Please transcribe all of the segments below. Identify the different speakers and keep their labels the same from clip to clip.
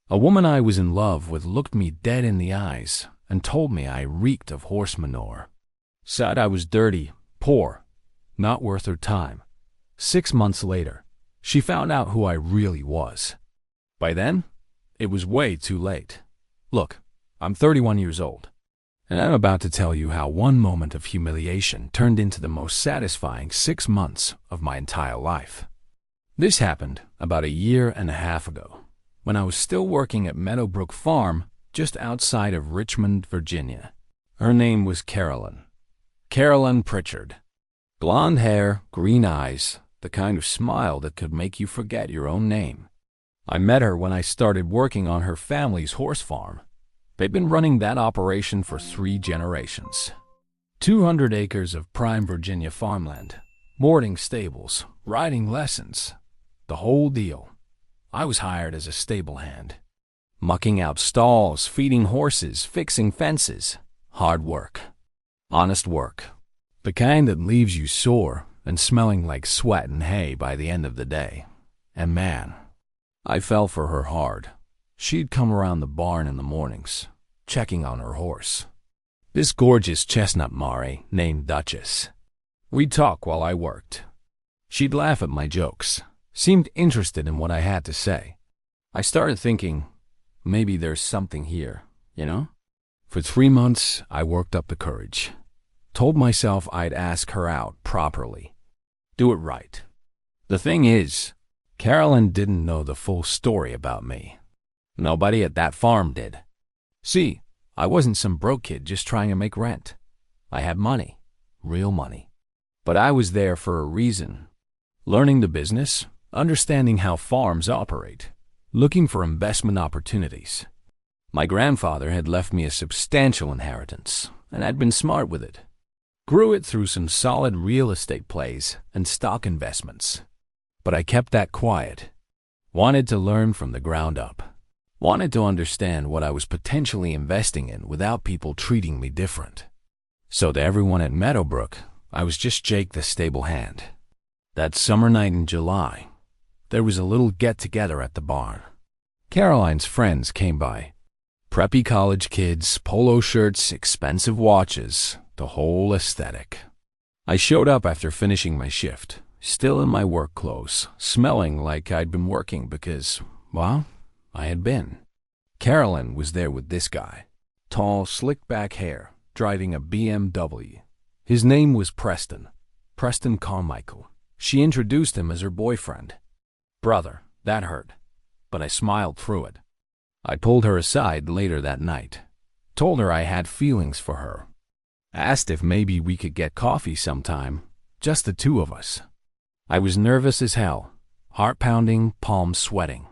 Speaker 1: A woman I was in love with looked me dead in the eyes and told me I reeked of horse manure. Said I was dirty, poor, not worth her time. 6 months later, she found out who I really was. By then, it was way too late. Look, I'm 31 years old, and I'm about to tell you how one moment of humiliation turned into the most satisfying 6 months of my entire life. This happened about a year and a half ago, when I was still working at Meadowbrook Farm just outside of Richmond, Virginia. Her name was Carolyn. Carolyn Pritchard. Blonde hair, green eyes, the kind of smile that could make you forget your own name. I met her when I started working on her family's horse farm. They'd been running that operation for 3 generations. 200 acres of prime Virginia farmland, boarding stables, riding lessons, the whole deal. I was hired as a stable hand, mucking out stalls, feeding horses, fixing fences. Hard work. Honest work. The kind that leaves you sore and smelling like sweat and hay by the end of the day. And man, I fell for her hard. She'd come around the barn in the mornings, checking on her horse. This gorgeous chestnut mare named Duchess. We'd talk while I worked. She'd laugh at my jokes, seemed interested in what I had to say. I started thinking, maybe there's something here, you know? For 3 months, I worked up the courage. Told myself I'd ask her out properly. Do it right. The thing is, Carolyn didn't know the full story about me. Nobody at that farm did. See, I wasn't some broke kid just trying to make rent. I had money, real money. But I was there for a reason. Learning the business, understanding how farms operate, looking for investment opportunities. My grandfather had left me a substantial inheritance, and I'd been smart with it. Grew it through some solid real estate plays and stock investments. But I kept that quiet. Wanted to learn from the ground up. Wanted to understand what I was potentially investing in without people treating me different. So to everyone at Meadowbrook, I was just Jake the stable hand. That summer night in July, there was a little get-together at the barn. Caroline's friends came by. Preppy college kids, polo shirts, expensive watches, the whole aesthetic. I showed up after finishing my shift, still in my work clothes, smelling like I'd been working because, well, I had been. Carolyn was there with this guy. Tall, slick-back hair, driving a BMW. His name was Preston Carmichael. She introduced him as her boyfriend. Brother, that hurt, but I smiled through it. I pulled her aside later that night. Told her I had feelings for her. Asked if maybe we could get coffee sometime, just the two of us. I was nervous as hell, heart pounding, palms sweating,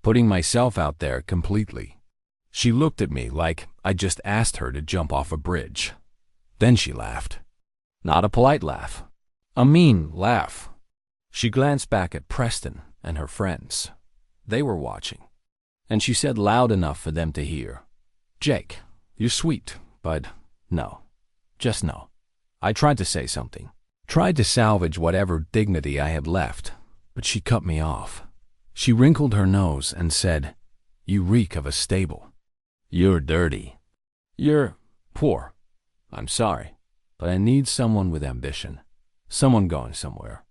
Speaker 1: putting myself out there completely. She looked at me like I just asked her to jump off a bridge. Then she laughed. Not a polite laugh, a mean laugh. She glanced back at Preston and her friends. They were watching, and she said loud enough for them to hear, "Jake, you're sweet, but no. Just no." I tried to say something, tried to salvage whatever dignity I had left, but she cut me off. She wrinkled her nose and said, "You reek of a stable. You're dirty. You're poor. I'm sorry, but I need someone with ambition, someone going somewhere.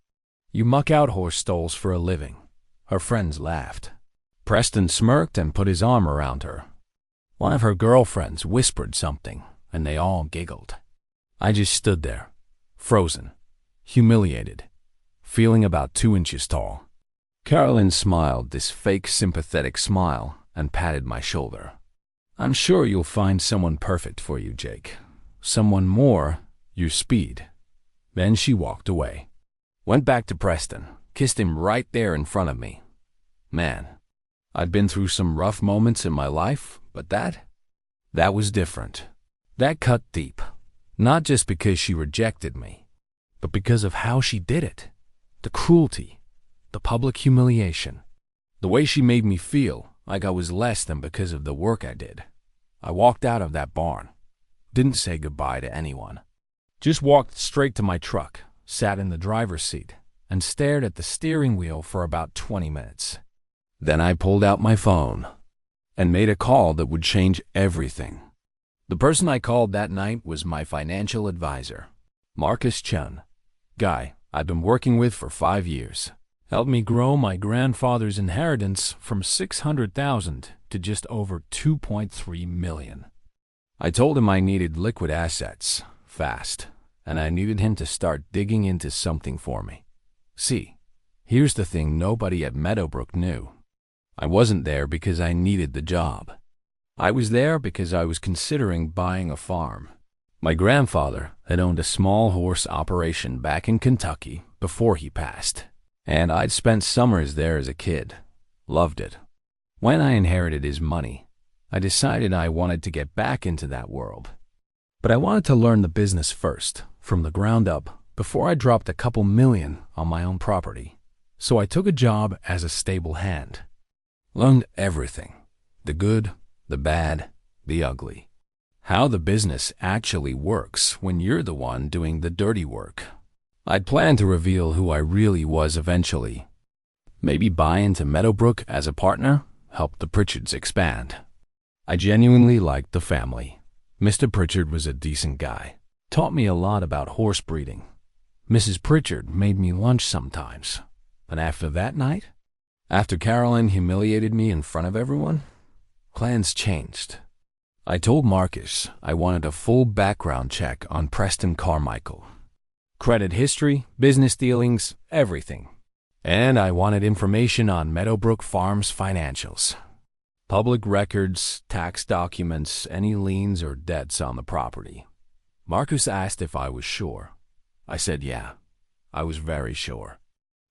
Speaker 1: You muck out horse stalls for a living." Her friends laughed. Preston smirked and put his arm around her. One of her girlfriends whispered something, and they all giggled. I just stood there, frozen, humiliated, feeling about 2 inches tall. Carolyn smiled this fake sympathetic smile and patted my shoulder. "I'm sure you'll find someone perfect for you, Jake. Someone more your speed." Then she walked away. Went back to Preston, kissed him right there in front of me. Man, I'd been through some rough moments in my life, but that was different. That cut deep. Not just because she rejected me, but because of how she did it. The cruelty, the public humiliation, the way she made me feel like I was less than because of the work I did. I walked out of that barn, didn't say goodbye to anyone. Just walked straight to my truck, sat in the driver's seat, and stared at the steering wheel for about 20 minutes. Then I pulled out my phone. and made a call that would change everything. The person I called that night was my financial advisor, Marcus Chun, guy I'd been working with for 5 years. Helped me grow my grandfather's inheritance from $600,000 to just over $2.3 million. I told him I needed liquid assets, fast, and I needed him to start digging into something for me. See, here's the thing nobody at Meadowbrook knew. I wasn't there because I needed the job. I was there because I was considering buying a farm. My grandfather had owned a small horse operation back in Kentucky before he passed, and I'd spent summers there as a kid. Loved it. When I inherited his money, I decided I wanted to get back into that world. But I wanted to learn the business first, from the ground up, before I dropped a couple million on my own property. So I took a job as a stable hand. Learned everything. The good, the bad, the ugly. How the business actually works when you're the one doing the dirty work. I'd planned to reveal who I really was eventually. Maybe buy into Meadowbrook as a partner, help the Pritchards expand. I genuinely liked the family. Mr. Pritchard was a decent guy. Taught me a lot about horse breeding. Mrs. Pritchard made me lunch sometimes. And after that night, after Caroline humiliated me in front of everyone, plans changed. I told Marcus I wanted a full background check on Preston Carmichael. Credit history, business dealings, everything. And I wanted information on Meadowbrook Farms financials. Public records, tax documents, any liens or debts on the property. Marcus asked if I was sure. I said yeah, I was very sure.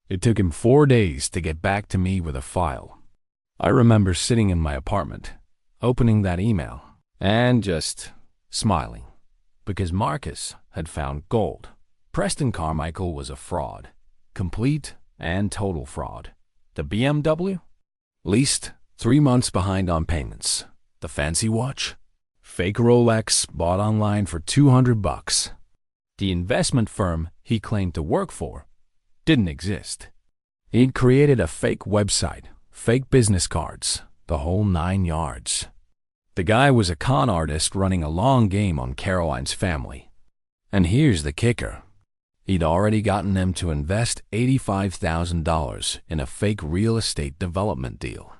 Speaker 1: It took him 4 days to get back to me with a file. I remember sitting in my apartment, opening that email, and just smiling, because Marcus had found gold. Preston Carmichael was a fraud, complete and total fraud. The BMW? Leased, 3 months behind on payments. The fancy watch? Fake Rolex bought online for $200. The investment firm he claimed to work for didn't exist. He'd created a fake website, fake business cards, the whole 9 yards. The guy was a con artist running a long game on Caroline's family. And here's the kicker. He'd already gotten them to invest $85,000 in a fake real estate development deal.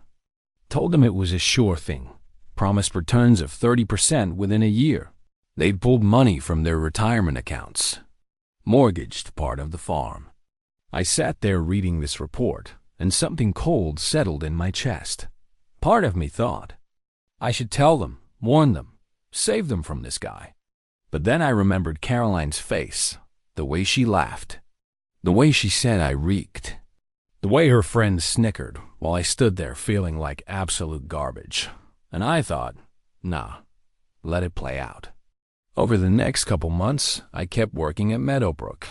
Speaker 1: Told them it was a sure thing. Promised returns of 30% within a year. They'd pulled money from their retirement accounts. Mortgaged part of the farm. I sat there reading this report, and something cold settled in my chest. Part of me thought, I should tell them, warn them, save them from this guy. But then I remembered Caroline's face, the way she laughed, the way she said I reeked, the way her friends snickered while I stood there feeling like absolute garbage. And I thought, nah, let it play out. Over the next couple months, I kept working at Meadowbrook.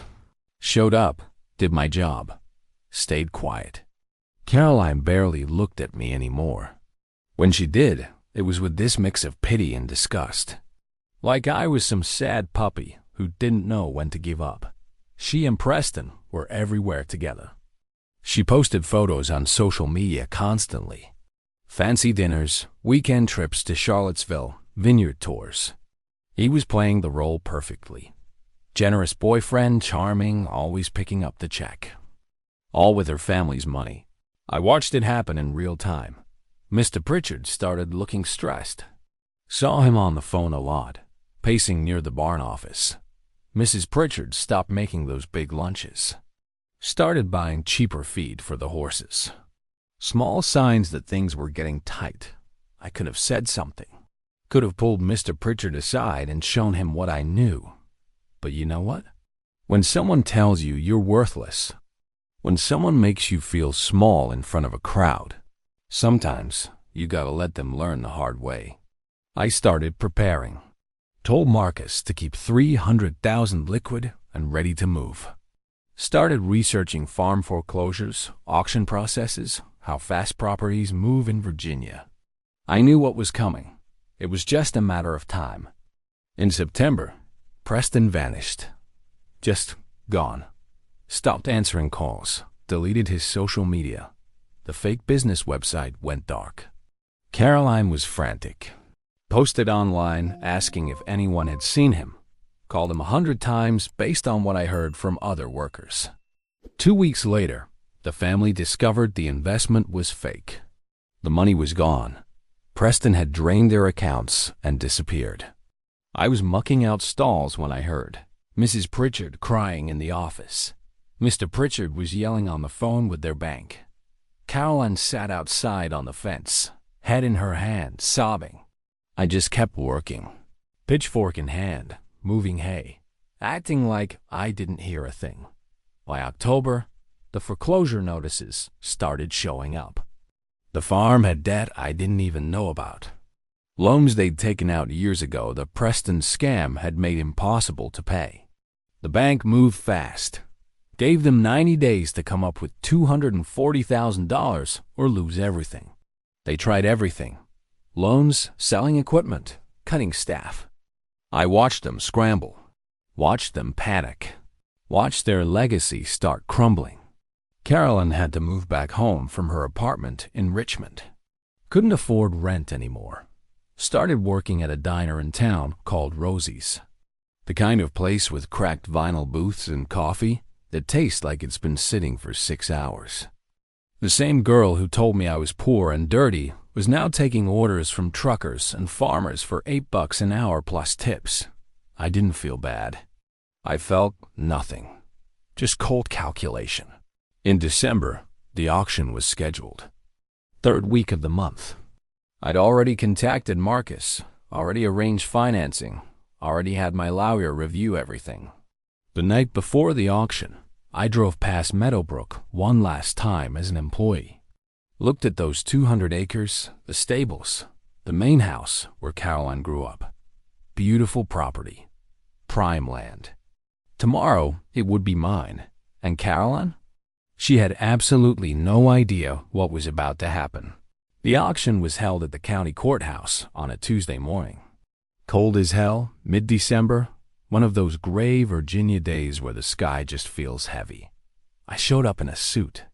Speaker 1: Showed up, did my job, stayed quiet. Caroline barely looked at me anymore. When she did, it was with this mix of pity and disgust. Like I was some sad puppy who didn't know when to give up. She and Preston were everywhere together. She posted photos on social media constantly. Fancy dinners, weekend trips to Charlottesville, vineyard tours. He was playing the role perfectly. Generous boyfriend, charming, always picking up the check. All with her family's money. I watched it happen in real time. Mr. Pritchard started looking stressed. Saw him on the phone a lot, pacing near the barn office. Mrs. Pritchard stopped making those big lunches. Started buying cheaper feed for the horses. Small signs that things were getting tight. I could have said something. Could have pulled Mr. Pritchard aside and shown him what I knew. But you know what? When someone tells you you're worthless, when someone makes you feel small in front of a crowd, sometimes you gotta let them learn the hard way. I started preparing. Told Marcus to keep $300,000 liquid and ready to move. Started researching farm foreclosures, auction processes, how fast properties move in Virginia. I knew what was coming. It was just a matter of time. In September, Preston vanished. Just gone. Stopped answering calls. Deleted his social media. The fake business website went dark. Caroline was frantic. Posted online asking if anyone had seen him. Called him 100 times based on what I heard from other workers. 2 weeks later, the family discovered the investment was fake. The money was gone. Preston had drained their accounts and disappeared. I was mucking out stalls when I heard Mrs. Pritchard crying in the office. Mr. Pritchard was yelling on the phone with their bank. Caroline sat outside on the fence, head in her hand, sobbing. I just kept working, pitchfork in hand, moving hay, acting like I didn't hear a thing. By October, the foreclosure notices started showing up. The farm had debt I didn't even know about. Loans they'd taken out years ago the Preston scam had made impossible to pay. The bank moved fast, gave them 90 days to come up with $240,000 or lose everything. They tried everything: loans, selling equipment, cutting staff. I watched them scramble, watched them panic, watched their legacy start crumbling. Carolyn had to move back home from her apartment in Richmond. Couldn't afford rent anymore. Started working at a diner in town called Rosie's. The kind of place with cracked vinyl booths and coffee that tastes like it's been sitting for 6 hours. The same girl who told me I was poor and dirty was now taking orders from truckers and farmers for $8 an hour plus tips. I didn't feel bad. I felt nothing. Just cold calculation. In December, the auction was scheduled. 3rd week of the month. I'd already contacted Marcus, already arranged financing, already had my lawyer review everything. The night before the auction, I drove past Meadowbrook one last time as an employee. Looked at those 200 acres, the stables, the main house where Caroline grew up. Beautiful property. Prime land. Tomorrow, it would be mine. And Caroline? She had absolutely no idea what was about to happen. The auction was held at the county courthouse on a Tuesday morning. Cold as hell, mid-December, one of those gray Virginia days where the sky just feels heavy. I showed up in a suit.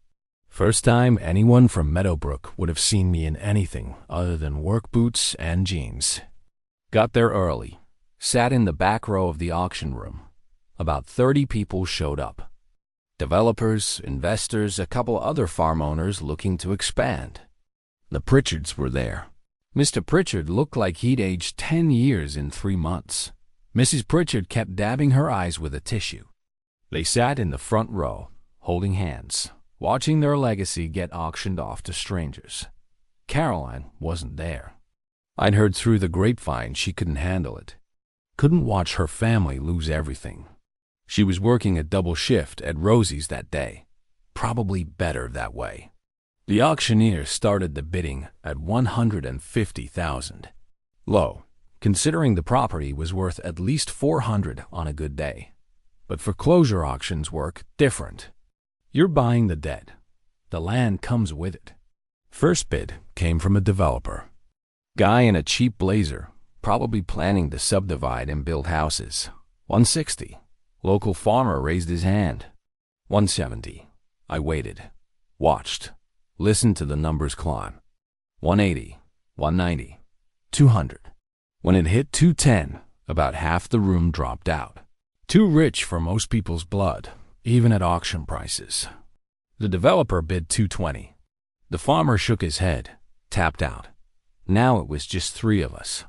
Speaker 1: First time anyone from Meadowbrook would have seen me in anything other than work boots and jeans. Got there early. Sat in the back row of the auction room. About 30 people showed up. Developers, investors, a couple other farm owners looking to expand. The Pritchards were there. Mr. Pritchard looked like he'd aged 10 years in 3 months. Mrs. Pritchard kept dabbing her eyes with a tissue. They sat in the front row, holding hands, watching their legacy get auctioned off to strangers. Caroline wasn't there. I'd heard through the grapevine she couldn't handle it. Couldn't watch her family lose everything. She was working a double shift at Rosie's that day. Probably better that way. The auctioneer started the bidding at $150,000. Low, considering the property was worth at least $400 on a good day. But foreclosure auctions work different. You're buying the debt. The land comes with it. First bid came from a developer. Guy in a cheap blazer, probably planning to subdivide and build houses. $160. Local farmer raised his hand. $170. I waited, watched, listened to the numbers climb. $180, $190, $200. When it hit $210, about half the room dropped out. Too rich for most people's blood, even at auction prices. The developer bid $220. The farmer shook his head, tapped out. Now it was just 3 of us.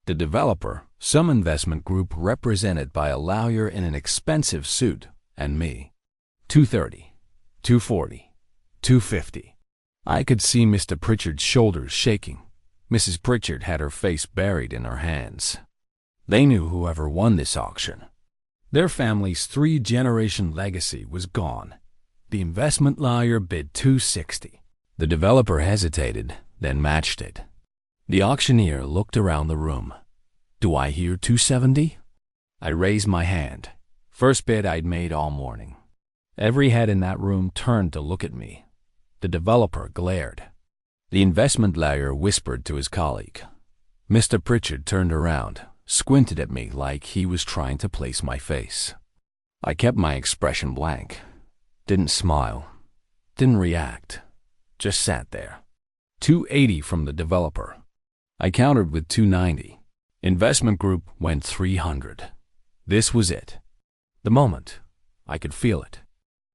Speaker 1: The developer, some investment group represented by a lawyer in an expensive suit, and me. $230, $240, $250. I could see Mr. Pritchard's shoulders shaking. Mrs. Pritchard had her face buried in her hands. They knew whoever won this auction. Their family's 3-generation legacy was gone. The investment lawyer bid $260. The developer hesitated, then matched it. The auctioneer looked around the room. Do I hear $270? I raised my hand. First bid I'd made all morning. Every head in that room turned to look at me. The developer glared. The investment lawyer whispered to his colleague. Mr. Pritchard turned around, squinted at me like he was trying to place my face. I kept my expression blank. Didn't smile. Didn't react. Just sat there. $280 from the developer. I countered with $290. Investment group went $300. This was it. The moment. I could feel it.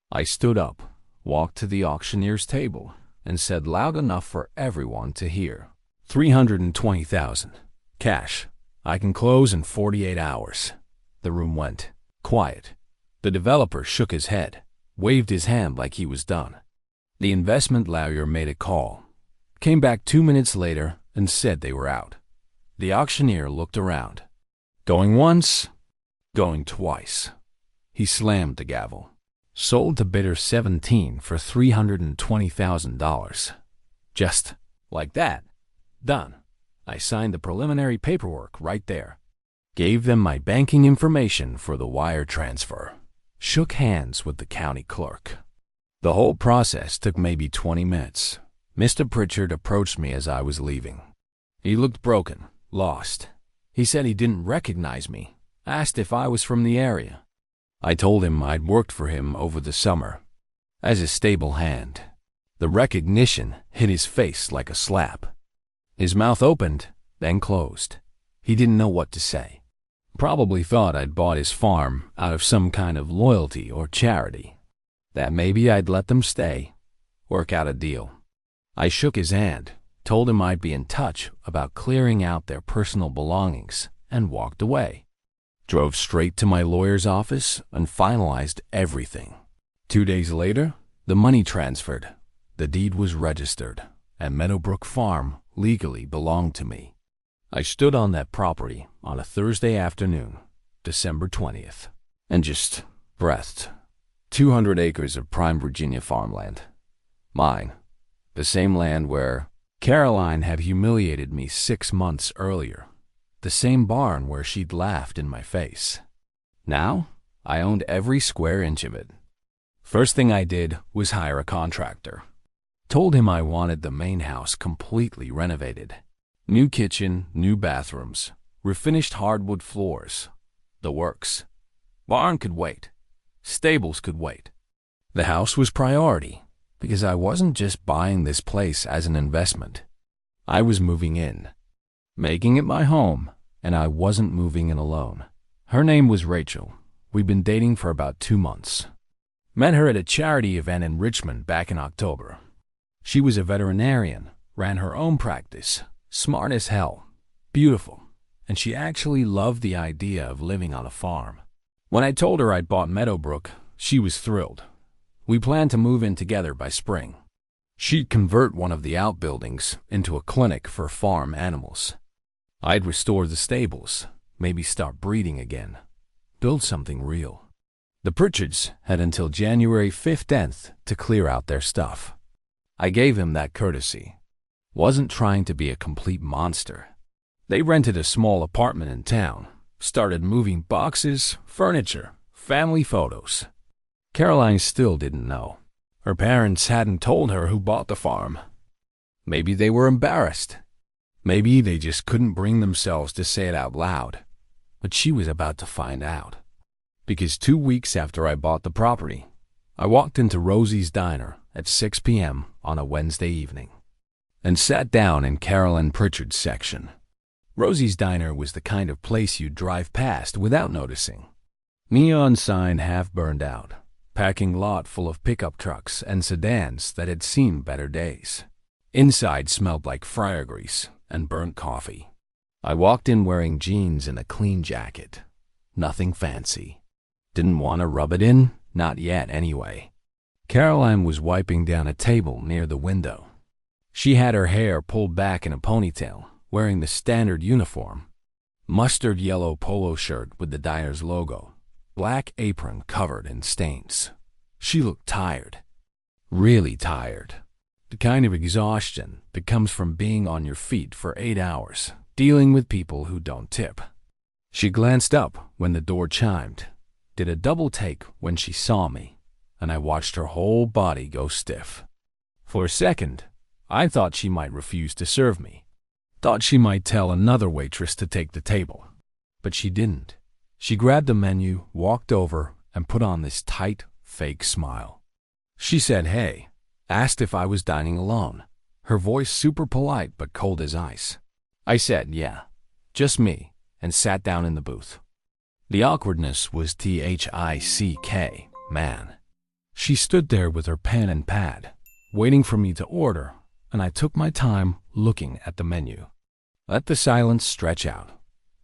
Speaker 1: I stood up, walked to the auctioneer's table, and said loud enough for everyone to hear, $320,000. Cash. I can close in 48 hours. The room went quiet. The developer shook his head, waved his hand like he was done. The investment lawyer made a call, came back 2 minutes later and said they were out. The auctioneer looked around. Going once, going twice. He slammed the gavel. Sold to bidder 17 for $320,000. Just like that. Done. I signed the preliminary paperwork right there. Gave them my banking information for the wire transfer. Shook hands with the county clerk. The whole process took maybe 20 minutes. Mr. Pritchard approached me as I was leaving. He looked broken, lost. He said he didn't recognize me, asked if I was from the area. I told him I'd worked for him over the summer as a stable hand. The recognition hit his face like a slap. His mouth opened, then closed. He didn't know what to say. Probably thought I'd bought his farm out of some kind of loyalty or charity. That maybe I'd let them stay, work out a deal. I shook his hand, told him I'd be in touch about clearing out their personal belongings, and walked away. Drove straight to my lawyer's office and finalized everything. 2 days later, the money transferred. The deed was registered, and Meadowbrook Farm legally belonged to me. I stood on that property on a Thursday afternoon, December 20th, and just breathed. 200 acres of prime Virginia farmland. Mine. The same land where Caroline had humiliated me 6 months earlier. The same barn where she'd laughed in my face. Now, I owned every square inch of it. First thing I did was hire a contractor. Told him I wanted the main house completely renovated. New kitchen, new bathrooms, refinished hardwood floors. The works. Barn could wait. Stables could wait. The house was priority because I wasn't just buying this place as an investment. I was moving in, making it my home, and I wasn't moving in alone. Her name was Rachel. We'd been dating for about 2 months. Met her at a charity event in Richmond back in October. She was a veterinarian, ran her own practice, smart as hell, beautiful, and she actually loved the idea of living on a farm. When I told her I'd bought Meadowbrook, she was thrilled. We planned to move in together by spring. She'd convert one of the outbuildings into a clinic for farm animals. I'd restore the stables, maybe start breeding again, build something real. The Pritchards had until January 15th to clear out their stuff. I gave him that courtesy. Wasn't trying to be a complete monster. They rented a small apartment in town, started moving boxes, furniture, family photos. Caroline still didn't know. Her parents hadn't told her who bought the farm. Maybe they were embarrassed. Maybe they just couldn't bring themselves to say it out loud. But she was about to find out. Because 2 weeks after I bought the property, I walked into Rosie's Diner at 6 p.m. on a Wednesday evening and sat down in Carolyn Pritchard's section. Rosie's Diner was the kind of place you'd drive past without noticing. Neon sign half burned out, parking lot full of pickup trucks and sedans that had seen better days. Inside smelled like fryer grease and burnt coffee. I walked in wearing jeans and a clean jacket. Nothing fancy. Didn't want to rub it in, not yet anyway. Caroline was wiping down a table near the window. She had her hair pulled back in a ponytail, wearing the standard uniform. Mustard yellow polo shirt with the diner's logo. Black apron covered in stains. She looked tired. Really tired. The kind of exhaustion that comes from being on your feet for 8 hours, dealing with people who don't tip. She glanced up when the door chimed, did a double take when she saw me, and I watched her whole body go stiff. For a second, I thought she might refuse to serve me. Thought she might tell another waitress to take the table. But she didn't. She grabbed the menu, walked over, and put on this tight, fake smile. She said hey, asked if I was dining alone. her voice super polite but cold as ice. I said, "Yeah, just me," and sat down in the booth. The awkwardness was thick, man. She stood there with her pen and pad, waiting for me to order, and I took my time looking at the menu. Let the silence stretch out.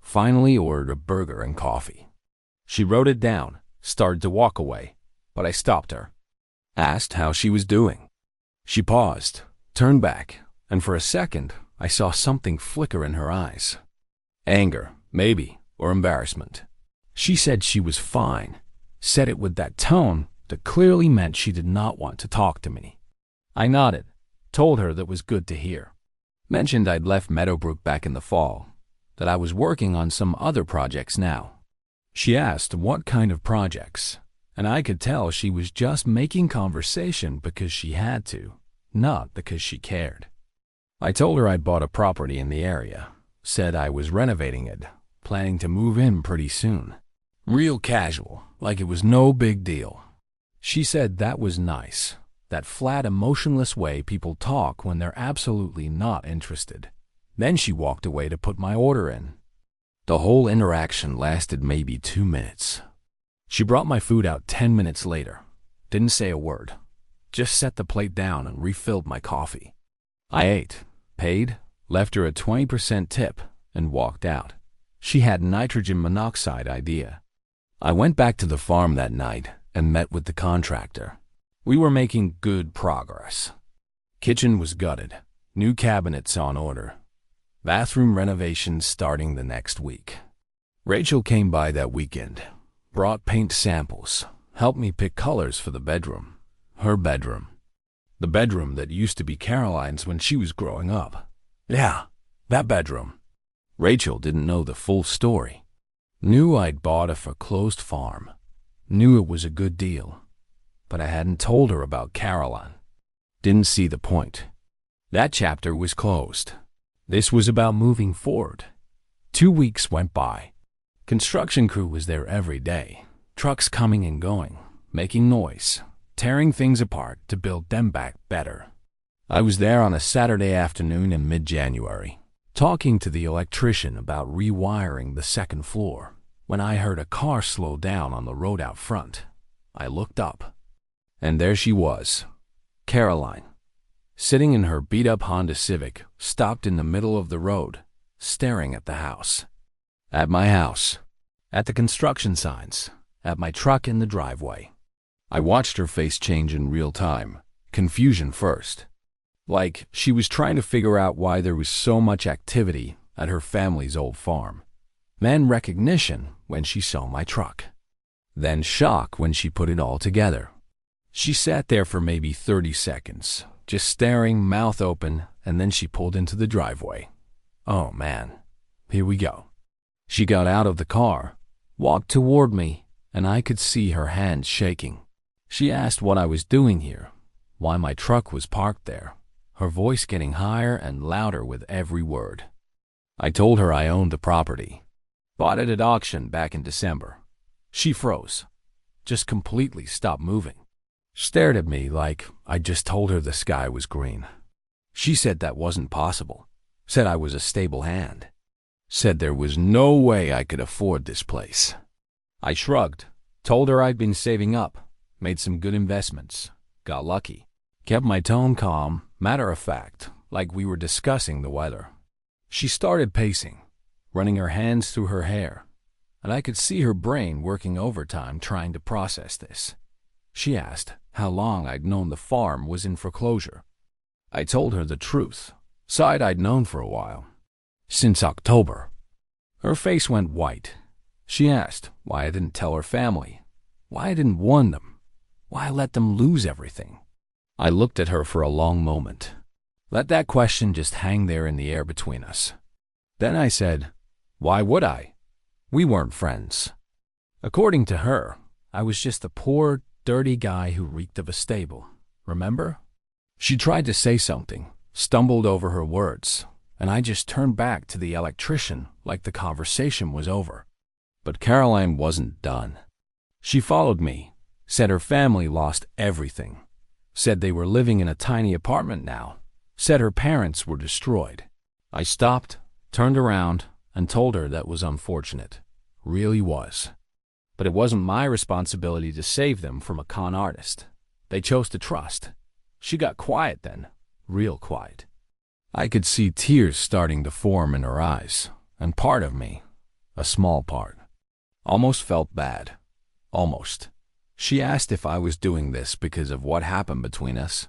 Speaker 1: Finally ordered a burger and coffee. She wrote it down, started to walk away, but I stopped her. Asked how she was doing. She paused, turned back, and for a second, I saw something flicker in her eyes. Anger, maybe, or embarrassment. She said she was fine, said it with that tone that clearly meant she did not want to talk to me. I nodded, told her that was good to hear. Mentioned I'd left Meadowbrook back in the fall, that I was working on some other projects now. She asked what kind of projects, and I could tell she was just making conversation because she had to, not because she cared. I told her I'd bought a property in the area, said I was renovating it, planning to move in pretty soon. Real casual, like it was no big deal. She said that was nice, that flat, emotionless way people talk when they're absolutely not interested. Then she walked away to put my order in. The whole interaction lasted maybe 2 minutes. She brought my food out 10 minutes later. Didn't say a word. Just set the plate down and refilled my coffee. I ate, paid, left her a 20% tip, and walked out. She had nitrogen monoxide idea. I went back to the farm that night and met with the contractor. We were making good progress. Kitchen was gutted, new cabinets on order. Bathroom renovations starting the next week. Rachel came by that weekend, brought paint samples, helped me pick colors for the bedroom. Her bedroom. The bedroom that used to be Caroline's when she was growing up. Yeah, that bedroom. Rachel didn't know the full story. Knew I'd bought a foreclosed farm. Knew it was a good deal. But I hadn't told her about Caroline. Didn't see the point. That chapter was closed. This was about moving forward. 2 weeks went by. Construction crew was there every day. Trucks coming and going, making noise, tearing things apart to build them back better. I was there on a Saturday afternoon in mid-January, talking to the electrician about rewiring the second floor, when I heard a car slow down on the road out front. I looked up, and there she was, Caroline, sitting in her beat-up Honda Civic, stopped in the middle of the road, staring at the house. At my house, at the construction signs, at my truck in the driveway. I watched her face change in real time, confusion first. Like she was trying to figure out why there was so much activity at her family's old farm. Then recognition when she saw my truck. Then shock when she put it all together. She sat there for maybe 30 seconds, just staring, mouth open, and then she pulled into the driveway. Oh man, here we go. She got out of the car, walked toward me, and I could see her hands shaking. She asked what I was doing here, why my truck was parked there, her voice getting higher and louder with every word. I told her I owned the property, bought it at auction back in December. She froze, just completely stopped moving. Stared at me like I'd just told her the sky was green. She said that wasn't possible, said I was a stable hand, said there was no way I could afford this place. I shrugged, told her I'd been saving up, made some good investments, got lucky, kept my tone calm, matter of fact, like we were discussing the weather. She started pacing, running her hands through her hair, and I could see her brain working overtime trying to process this. She asked how long I'd known the farm was in foreclosure. I told her the truth, side I'd known for a while. Since October. Her face went white. She asked why I didn't tell her family, why I didn't warn them, why I let them lose everything. I looked at her for a long moment. Let that question just hang there in the air between us. Then I said, why would I? We weren't friends. According to her, I was just a poor, dirty guy who reeked of a stable. Remember? She tried to say something, stumbled over her words, and I just turned back to the electrician like the conversation was over. But Caroline wasn't done. She followed me, said her family lost everything, said they were living in a tiny apartment now, Said her parents were destroyed. I stopped, turned around, and told her that was unfortunate. Really was. But it wasn't my responsibility to save them from a con artist. They chose to trust. She got quiet then, real quiet. I could see tears starting to form in her eyes, and part of me, a small part, almost felt bad. Almost. She asked if I was doing this because of what happened between us.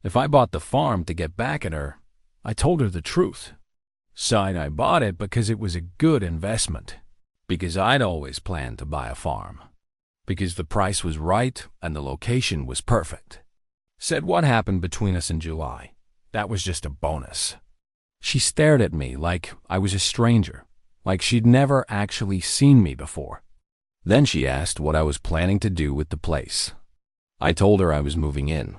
Speaker 1: If I bought the farm to get back at her, I told her the truth. Said I bought it because it was a good investment, because I'd always planned to buy a farm, because the price was right and the location was perfect. Said what happened between us in July, that was just a bonus. She stared at me like I was a stranger, like she'd never actually seen me before. Then she asked what I was planning to do with the place. I told her I was moving in,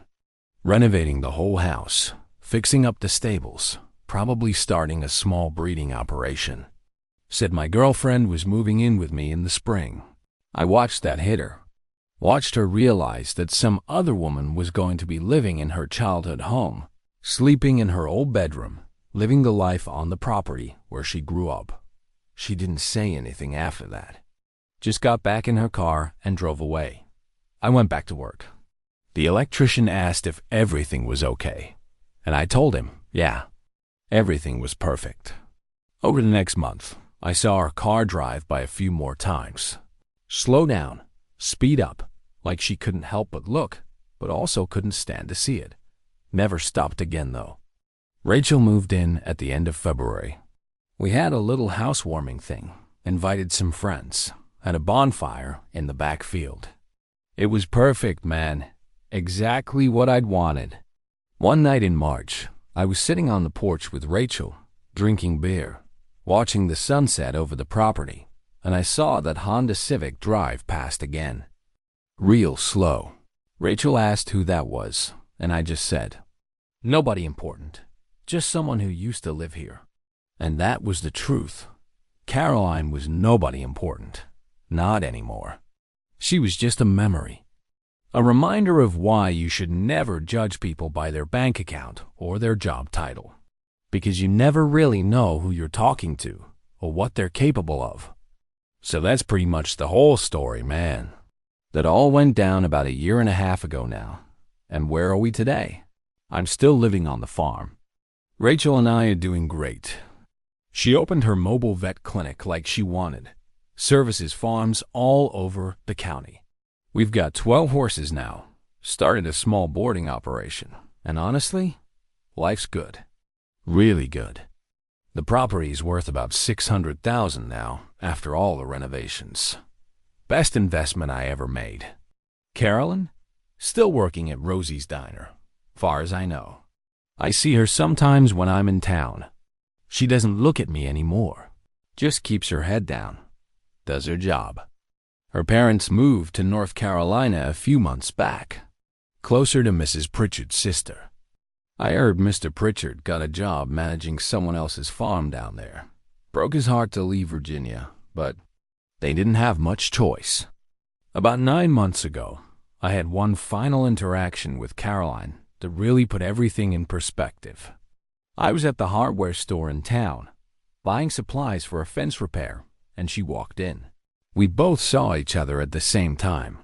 Speaker 1: renovating the whole house, fixing up the stables, probably starting a small breeding operation. Said my girlfriend was moving in with me in the spring. I watched that hit her. Watched her realize that some other woman was going to be living in her childhood home, sleeping in her old bedroom, living the life on the property where she grew up. She didn't say anything after that. Just got back in her car and drove away. I went back to work. The electrician asked if everything was okay, and I told him, yeah, everything was perfect. Over the next month, I saw her car drive by a few more times. Slow down, speed up, like she couldn't help but look, but also couldn't stand to see it. Never stopped again, though. Rachel moved in at the end of February. We had a little housewarming thing, invited some friends, had a bonfire in the back field. It was perfect, man. Exactly what I'd wanted. One night in March, I was sitting on the porch with Rachel, drinking beer, watching the sunset over the property, and I saw that Honda Civic drive past again. Real slow. Rachel asked who that was, and I just said, nobody important, just someone who used to live here. And that was the truth. Caroline was nobody important. Not anymore. She was just a memory. A reminder of why you should never judge people by their bank account or their job title, because you never really know who you're talking to or what they're capable of. So that's pretty much the whole story, man. That all went down about 1.5 years ago now. And where are we today? I'm still living on the farm. Rachel and I are doing great. She opened her mobile vet clinic like she wanted. Services farms all over the county. We've got 12 horses now, started a small boarding operation, and honestly, life's good. Really good. The property's worth about $600,000 now, after all the renovations. Best investment I ever made. Carolyn? Still working at Rosie's Diner, far as I know. I see her sometimes when I'm in town. She doesn't look at me anymore, just keeps her head down. Does her job. Her parents moved to North Carolina a few months back, closer to Mrs. Pritchard's sister. I heard Mr. Pritchard got a job managing someone else's farm down there. Broke his heart to leave Virginia, but they didn't have much choice. About 9 months ago, I had one final interaction with Caroline that really put everything in perspective. I was at the hardware store in town, buying supplies for a fence repair, and she walked in. We both saw each other at the same time.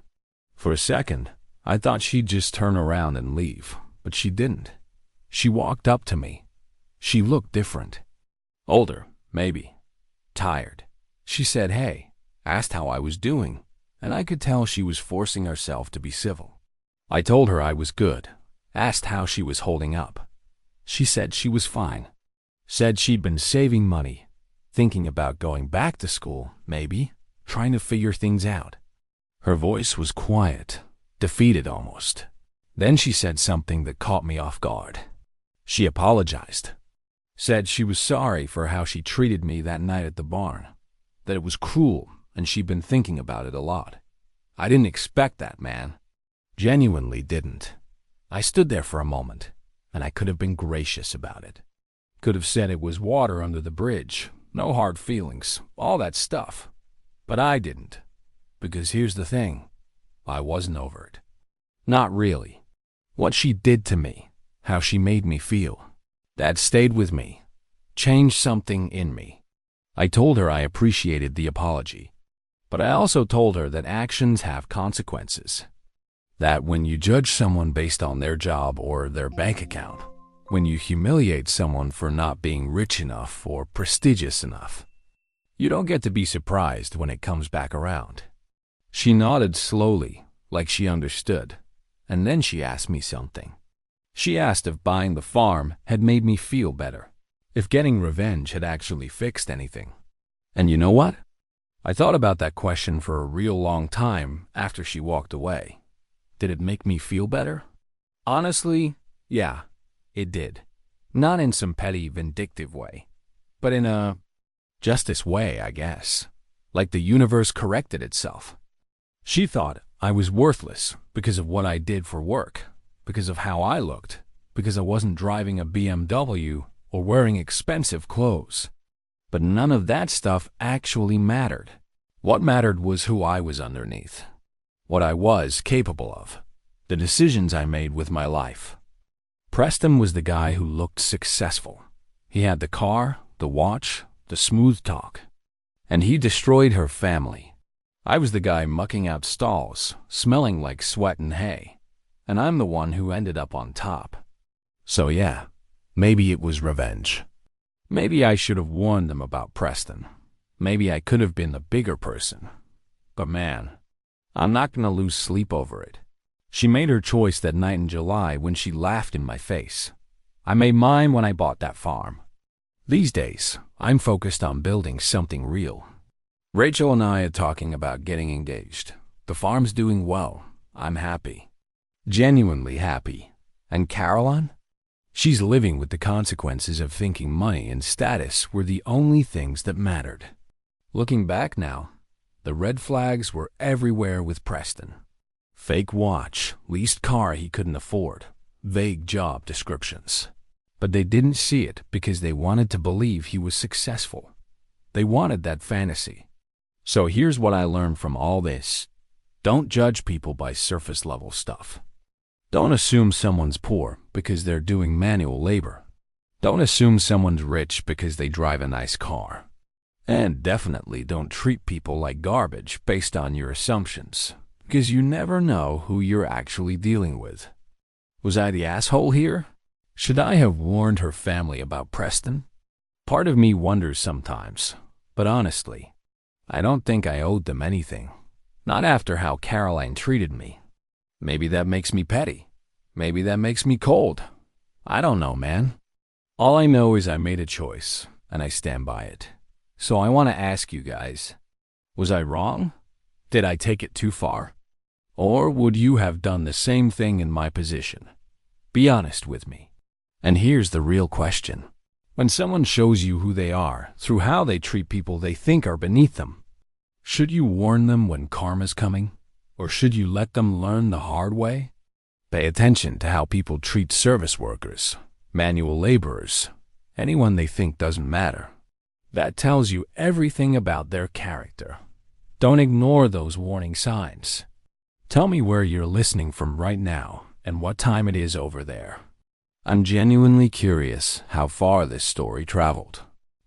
Speaker 1: For a second, I thought she'd just turn around and leave, but she didn't. She walked up to me. She looked different. Older, maybe. Tired. She said hey, asked how I was doing, and I could tell she was forcing herself to be civil. I told her I was good, asked how she was holding up. She said she was fine. Said she'd been saving money, thinking about going back to school, maybe, trying to figure things out. Her voice was quiet, defeated almost. Then she said something that caught me off guard. She apologized. Said she was sorry for how she treated me that night at the barn, that it was cruel and she'd been thinking about it a lot. I didn't expect that, man. Genuinely didn't. I stood there for a moment, and I could have been gracious about it. Could have said it was water under the bridge, no hard feelings, all that stuff. But I didn't, because here's the thing, I wasn't over it. Not really. What she did to me, how she made me feel, That stayed with me, changed something in me. I told her I appreciated the apology, but I also told her that actions have consequences. That when you judge someone based on their job or their bank account, when you humiliate someone for not being rich enough or prestigious enough, you don't get to be surprised when it comes back around. She nodded slowly, like she understood, and then she asked me something. She asked if buying the farm had made me feel better, if getting revenge had actually fixed anything. And you know what? I thought about that question for a real long time after she walked away. Did it make me feel better? Honestly, yeah, it did. Not in some petty, vindictive way, but in a justice way, I guess. Like the universe corrected itself. She thought I was worthless because of what I did for work, because of how I looked, because I wasn't driving a BMW or wearing expensive clothes. But none of that stuff actually mattered. What mattered was who I was underneath, what I was capable of, the decisions I made with my life. Preston was the guy who looked successful. He had the car, the watch, the smooth talk, and he destroyed her family. I was the guy mucking out stalls, smelling like sweat and hay, and I'm the one who ended up on top. So yeah, maybe it was revenge. Maybe I should have warned them about Preston. Maybe I could have been the bigger person. But man, I'm not gonna lose sleep over it. She made her choice that night in July when she laughed in my face. I made mine when I bought that farm. These days, I'm focused on building something real. Rachel and I are talking about getting engaged. The farm's doing well. I'm happy. Genuinely happy. And Caroline? She's living with the consequences of thinking money and status were the only things that mattered. Looking back now, the red flags were everywhere with Preston. Fake watch, leased car he couldn't afford, vague job descriptions. But they didn't see it because they wanted to believe he was successful. They wanted that fantasy. So here's what I learned from all this. Don't judge people by surface level stuff. Don't assume someone's poor because they're doing manual labor. Don't assume someone's rich because they drive a nice car. And definitely don't treat people like garbage based on your assumptions, because you never know who you're actually dealing with. Was I the asshole here? Should I have warned her family about Preston? Part of me wonders sometimes, but honestly, I don't think I owed them anything. Not after how Caroline treated me. Maybe that makes me petty. Maybe that makes me cold. I don't know, man. All I know is I made a choice, and I stand by it. So I want to ask you guys, was I wrong? Did I take it too far? Or would you have done the same thing in my position? Be honest with me. And here's the real question. When someone shows you who they are through how they treat people they think are beneath them, should you warn them when karma's coming? Or should you let them learn the hard way? Pay attention to how people treat service workers, manual laborers, anyone they think doesn't matter. That tells you everything about their character. Don't ignore those warning signs. Tell me where you're listening from right now and what time it is over there. I'm genuinely curious how far this story traveled.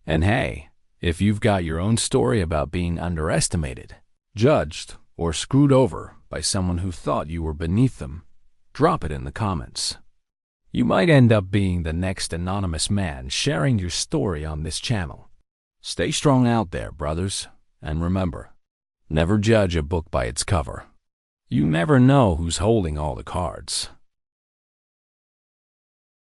Speaker 1: And hey, if you've got your own story about being underestimated, judged, or screwed over by someone who thought you were beneath them, drop it in the comments. You might end up being the next anonymous man sharing your story on this channel. Stay strong out there, brothers, and remember, never judge a book by its cover. You never know who's holding all the cards.